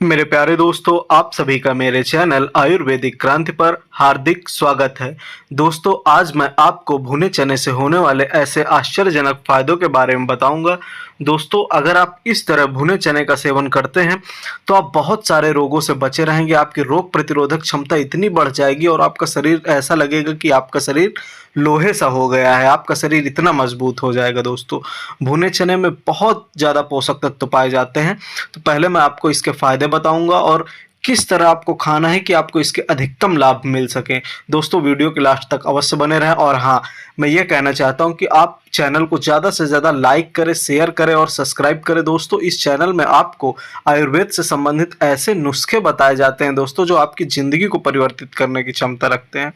मेरे प्यारे दोस्तों, आप सभी का मेरे चैनल आयुर्वेदिक क्रांति पर हार्दिक स्वागत है। दोस्तों, आज मैं आपको भुने चने से होने वाले ऐसे आश्चर्यजनक फायदों के बारे में बताऊंगा। दोस्तों, अगर आप इस तरह भुने चने का सेवन करते हैं तो आप बहुत सारे रोगों से बचे रहेंगे। आपकी रोग प्रतिरोधक क्षमता इतनी बढ़ जाएगी और आपका शरीर ऐसा लगेगा कि आपका शरीर लोहे सा हो गया है। आपका शरीर इतना मजबूत हो जाएगा। दोस्तों, भुने चने में बहुत ज़्यादा पोषक तत्व पाए जाते हैं। तो पहले मैं आपको इसके फायदे बताऊंगा और किस तरह आपको खाना है कि आपको इसके अधिकतम लाभ मिल सके। दोस्तों, वीडियो के लास्ट तक अवश्य बने रहें। और हाँ, मैं ये कहना चाहता हूं कि आप चैनल को ज़्यादा से ज़्यादा लाइक करें, शेयर करें और सब्सक्राइब करें। दोस्तों, इस चैनल में आपको आयुर्वेद से संबंधित ऐसे नुस्खे बताए जाते हैं दोस्तों, जो आपकी ज़िंदगी को परिवर्तित करने की क्षमता रखते हैं।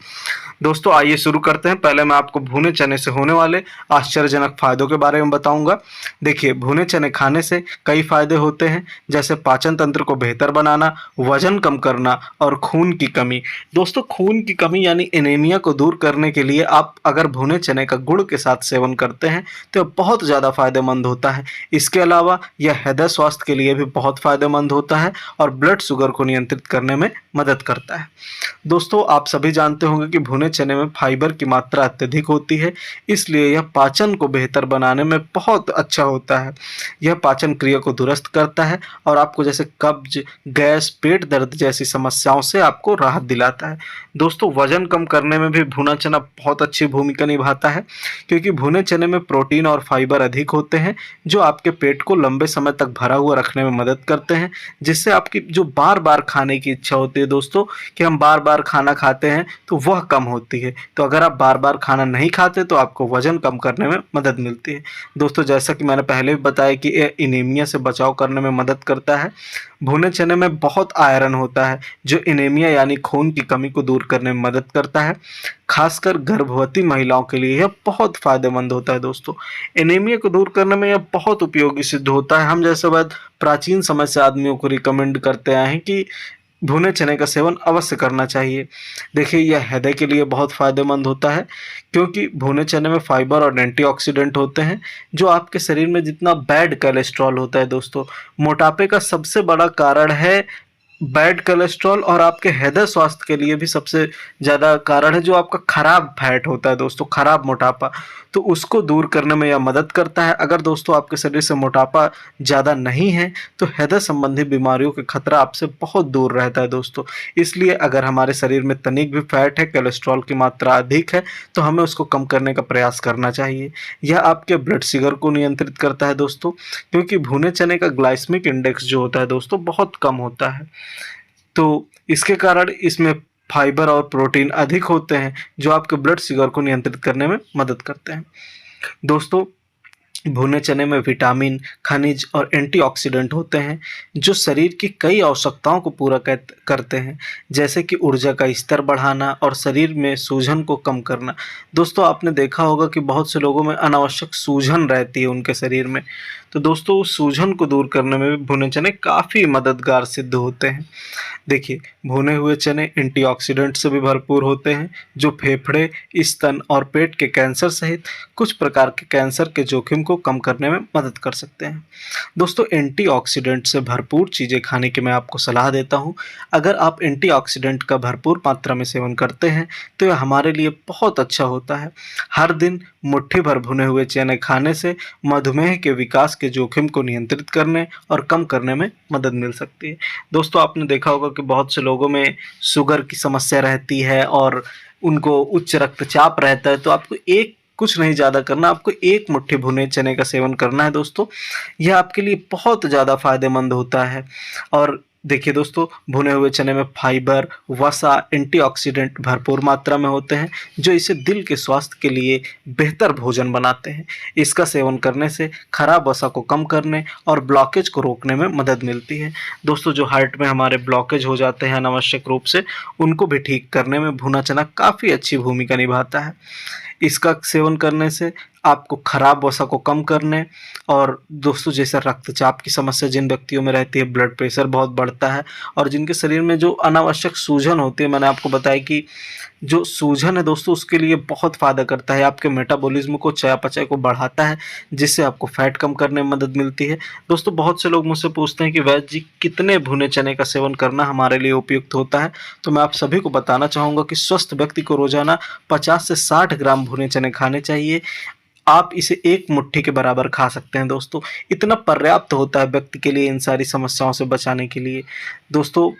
दोस्तों, आइए शुरू करते हैं। पहले मैं आपको भुने चने से होने वाले आश्चर्यजनक फायदों के बारे में बताऊंगा। देखिए, भुने चने खाने से कई फायदे होते हैं, जैसे पाचन तंत्र को बेहतर बनाना, वजन कम करना और खून की कमी। दोस्तों, खून की कमी यानी एनीमिया को दूर करने के लिए आप अगर भुने चने का गुड़ के साथ सेवन करते हैं तो यह बहुत ज़्यादा फायदेमंद होता है। इसके अलावा यह हृदय स्वास्थ्य के लिए भी बहुत फायदेमंद होता है और ब्लड शुगर को नियंत्रित करने में मदद करता है। दोस्तों, आप सभी जानते होंगे कि भुने चने में फाइबर की मात्रा अत्यधिक होती है, इसलिए यह पाचन को बेहतर बनाने में बहुत अच्छा होता है। यह पाचन क्रिया को दुरुस्त करता है और आपको जैसे कब्ज, गैस, पेट दर्द जैसी समस्याओं से आपको राहत दिलाता है। दोस्तों, वजन कम करने में भी भुना चना बहुत अच्छी भूमिका निभाता है, क्योंकि भुने चने में प्रोटीन और फाइबर अधिक होते हैं, जो आपके पेट को लंबे समय तक भरा हुआ रखने में मदद करते हैं, जिससे आपकी जो बार बार खाने की इच्छा होती है दोस्तों, कि हम बार बार खाना खाते हैं, तो वह कम होती है। तो अगर आप बार बार खाना नहीं खाते तो आपको वजन कम करने में मदद मिलती है। दोस्तों, जैसा कि मैंने पहले भी बताया कि यह एनीमिया से बचाव करने में मदद करता है। भुने चने में बहुत आयरन होता है, जो एनीमिया यानी खून की कमी को दूर करने में मदद करता है। खासकर गर्भवती महिलाओं के लिए यह बहुत फायदेमंद होता है। दोस्तों, एनीमिया को दूर करने में यह बहुत उपयोगी सिद्ध होता है। हम जैसे बात प्राचीन समय से आदमियों को रिकमेंड करते आए हैं कि भुने चने का सेवन अवश्य करना चाहिए। देखिए, यह हृदय के लिए बहुत फ़ायदेमंद होता है, क्योंकि भुने चने में फाइबर और एंटीऑक्सीडेंट होते हैं, जो आपके शरीर में जितना बैड कोलेस्ट्रॉल होता है दोस्तों, मोटापे का सबसे बड़ा कारण है बैड कोलेस्ट्रॉल, और आपके हृदय स्वास्थ्य के लिए भी सबसे ज़्यादा कारण है जो आपका खराब फैट होता है दोस्तों, खराब मोटापा। तो उसको दूर करने में यह मदद करता है। अगर दोस्तों आपके शरीर से मोटापा ज़्यादा नहीं है तो हृदय संबंधी बीमारियों का खतरा आपसे बहुत दूर रहता है दोस्तों। इसलिए अगर हमारे शरीर में तनिक भी फैट है, कोलेस्ट्रॉल की मात्रा अधिक है, तो हमें उसको कम करने का प्रयास करना चाहिए। यह आपके ब्लड शुगर को नियंत्रित करता है दोस्तों, क्योंकि भुने चने का ग्लाइसेमिक इंडेक्स जो होता है दोस्तों, बहुत कम होता है। तो इसके कारण इसमें फाइबर और प्रोटीन अधिक होते हैं, जो आपके ब्लड शुगर को नियंत्रित करने में मदद करते हैं। दोस्तों, भुने चने में विटामिन, खनिज और एंटीऑक्सीडेंट होते हैं, जो शरीर की कई आवश्यकताओं को पूरा करते हैं, जैसे कि ऊर्जा का स्तर बढ़ाना और शरीर में सूजन को कम करना। दोस्तों, आपने देखा होगा कि बहुत से लोगों में अनावश्यक सूजन रहती है उनके शरीर में। तो दोस्तों, उस सूजन को दूर करने में भी भुने चने काफ़ी मददगार सिद्ध होते हैं। देखिए, भुने हुए चने एंटीऑक्सीडेंट से भी भरपूर होते हैं, जो फेफड़े, स्तन और पेट के कैंसर सहित कुछ प्रकार के कैंसर के जोखिम को कम करने में मदद कर सकते हैं। दोस्तों, एंटीऑक्सीडेंट से भरपूर चीज़ें खाने की मैं आपको सलाह देता हूँ। अगर आप एंटीऑक्सीडेंट का भरपूर मात्रा में सेवन करते हैं तो यह हमारे लिए बहुत अच्छा होता है। हर दिन मुट्ठी भर भुने हुए चने खाने से मधुमेह के विकास के जोखिम को नियंत्रित करने और कम करने में मदद मिल सकती है। दोस्तों, आपने देखा होगा कि बहुत से लोगों में शुगर की समस्या रहती है और उनको उच्च रक्तचाप रहता है। तो आपको कुछ नहीं ज़्यादा करना, आपको एक मुट्ठी भुने चने का सेवन करना है दोस्तों। यह आपके लिए बहुत ज़्यादा फायदेमंद होता है। और देखिए दोस्तों, भुने हुए चने में फाइबर, वसा, एंटीऑक्सीडेंट भरपूर मात्रा में होते हैं, जो इसे दिल के स्वास्थ्य के लिए बेहतर भोजन बनाते हैं। इसका सेवन करने से खराब वसा को कम करने और ब्लॉकेज को रोकने में मदद मिलती है। दोस्तों, जो हार्ट में हमारे ब्लॉकेज हो जाते हैं अनावश्यक रूप से, उनको भी ठीक करने में भुना चना काफ़ी अच्छी भूमिका निभाता है। इसका सेवन करने से आपको खराब वसा को कम करने, और दोस्तों जैसे रक्तचाप की समस्या जिन व्यक्तियों में रहती है, ब्लड प्रेशर बहुत बढ़ता है और जिनके शरीर में जो अनावश्यक सूजन होती है, मैंने आपको बताया कि जो सूजन है दोस्तों उसके लिए बहुत फ़ायदा करता है, आपके मेटाबॉलिज्म को, चयापचय को बढ़ाता है, जिससे आपको फैट कम करने में मदद मिलती है। दोस्तों बहुत से लोग मुझसे पूछते हैं कि वैद्य जी कितने भुने चने का सेवन करना हमारे लिए उपयुक्त होता है, तो मैं आप सभी को बताना चाहूँगा कि स्वस्थ व्यक्ति को रोज़ाना 50 से 60 ग्राम भुने चने खाने चाहिए। आप इसे एक मुट्ठी के बराबर खा सकते हैं दोस्तों, इतना पर्याप्त होता है व्यक्ति के लिए इन सारी समस्याओं से बचाने के लिए। दोस्तों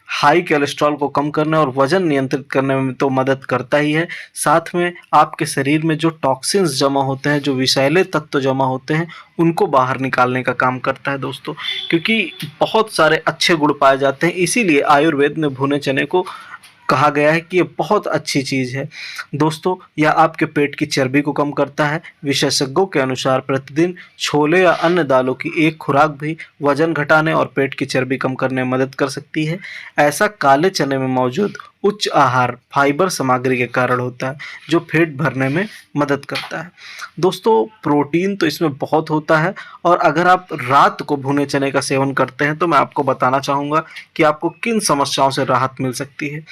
हाई कोलेस्ट्रॉल को कम करने और वज़न नियंत्रित करने में तो मदद करता ही है, साथ में आपके शरीर में जो टॉक्सिन्स जमा होते हैं, जो विषैले तत्व जमा होते हैं, उनको बाहर निकालने का काम करता है दोस्तों। क्योंकि बहुत सारे अच्छे गुण पाए जाते हैं, इसीलिए आयुर्वेद में भुने चने को कहा गया है कि ये बहुत अच्छी चीज़ है। दोस्तों यह आपके पेट की चर्बी को कम करता है। विशेषज्ञों के अनुसार प्रतिदिन छोले या अन्य दालों की एक खुराक भी वजन घटाने और पेट की चर्बी कम करने में मदद कर सकती है। ऐसा काले चने में मौजूद उच्च आहार फाइबर सामग्री के कारण होता है, जो पेट भरने में मदद करता है। दोस्तों प्रोटीन तो इसमें बहुत होता है, और अगर आप रात को भुने चने का सेवन करते हैं तो मैं आपको बताना चाहूँगा कि आपको किन समस्याओं से राहत मिल सकती है।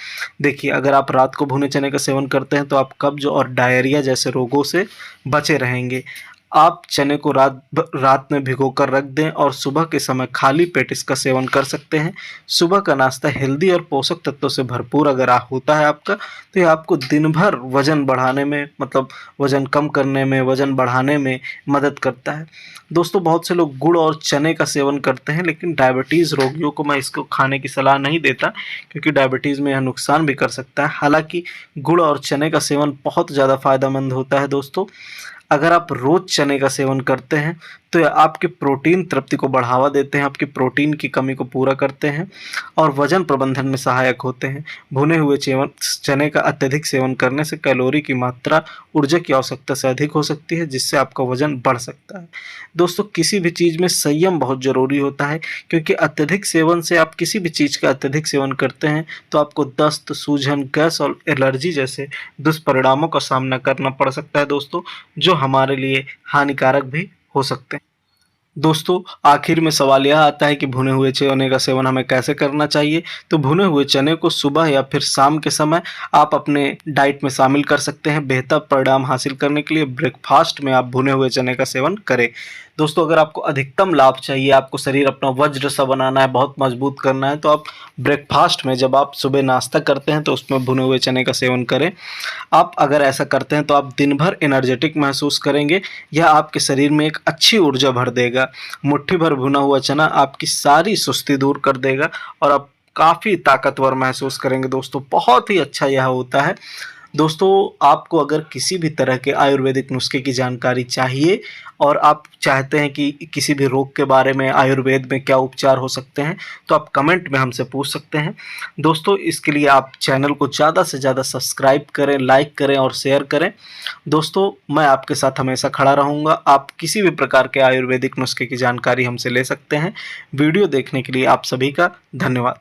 देखिए, अगर आप रात को भुने चने का सेवन करते हैं तो आप कब्ज और डायरिया जैसे रोगों से बचे रहेंगे। आप चने को रात में भिगोकर रख दें और सुबह के समय खाली पेट इसका सेवन कर सकते हैं। सुबह का नाश्ता हेल्दी और पोषक तत्वों से भरपूर अगर होता है आपका, तो ये आपको दिन भर वज़न बढ़ाने में, मतलब वज़न कम करने में, वज़न बढ़ाने में मदद करता है। दोस्तों बहुत से लोग गुड़ और चने का सेवन करते हैं, लेकिन डायबिटीज़ रोगियों को मैं इसको खाने की सलाह नहीं देता, क्योंकि डायबिटीज़ में यह नुकसान भी कर सकता है। हालाँकि गुड़ और चने का सेवन बहुत ज़्यादा फ़ायदेमंद होता है दोस्तों। अगर आप रोज़ चने का सेवन करते हैं तो ये आपकी प्रोटीन तृप्ति को बढ़ावा देते हैं, आपकी प्रोटीन की कमी को पूरा करते हैं और वज़न प्रबंधन में सहायक होते हैं। भुने हुए चने का अत्यधिक सेवन करने से कैलोरी की मात्रा ऊर्जा की आवश्यकता से अधिक हो सकती है, जिससे आपका वज़न बढ़ सकता है। दोस्तों किसी भी चीज़ में संयम बहुत ज़रूरी होता है, क्योंकि अत्यधिक सेवन से, आप किसी भी चीज़ का अत्यधिक सेवन करते हैं तो आपको दस्त, सूजन, गैस और एलर्जी जैसे दुष्परिणामों का सामना करना पड़ सकता है दोस्तों, जो हमारे लिए हानिकारक भी हो सकते हैं। दोस्तों आखिर में सवाल यह आता है कि भुने हुए चने का सेवन हमें कैसे करना चाहिए। तो भुने हुए चने को सुबह या फिर शाम के समय आप अपने डाइट में शामिल कर सकते हैं। बेहतर परिणाम हासिल करने के लिए ब्रेकफास्ट में आप भुने हुए चने का सेवन करें। दोस्तों अगर आपको अधिकतम लाभ चाहिए, आपको शरीर अपना वज्र सा बनाना है, बहुत मजबूत करना है, तो आप ब्रेकफास्ट में जब आप सुबह नाश्ता करते हैं तो उसमें भुने हुए चने का सेवन करें। आप अगर ऐसा करते हैं तो आप दिन भर एनर्जेटिक महसूस करेंगे। यह आपके शरीर में एक अच्छी ऊर्जा भर देगा। मुट्ठी भर भुना हुआ चना आपकी सारी सुस्ती दूर कर देगा और आप काफ़ी ताकतवर महसूस करेंगे। दोस्तों बहुत ही अच्छा यह होता है। दोस्तों आपको अगर किसी भी तरह के आयुर्वेदिक नुस्खे की जानकारी चाहिए और आप चाहते हैं कि किसी भी रोग के बारे में आयुर्वेद में क्या उपचार हो सकते हैं, तो आप कमेंट में हमसे पूछ सकते हैं। दोस्तों इसके लिए आप चैनल को ज़्यादा से ज़्यादा सब्सक्राइब करें, लाइक करें और शेयर करें। दोस्तों मैं आपके साथ हमेशा खड़ा रहूँगा। आप किसी भी प्रकार के आयुर्वेदिक नुस्खे की जानकारी हमसे ले सकते हैं। वीडियो देखने के लिए आप सभी का धन्यवाद।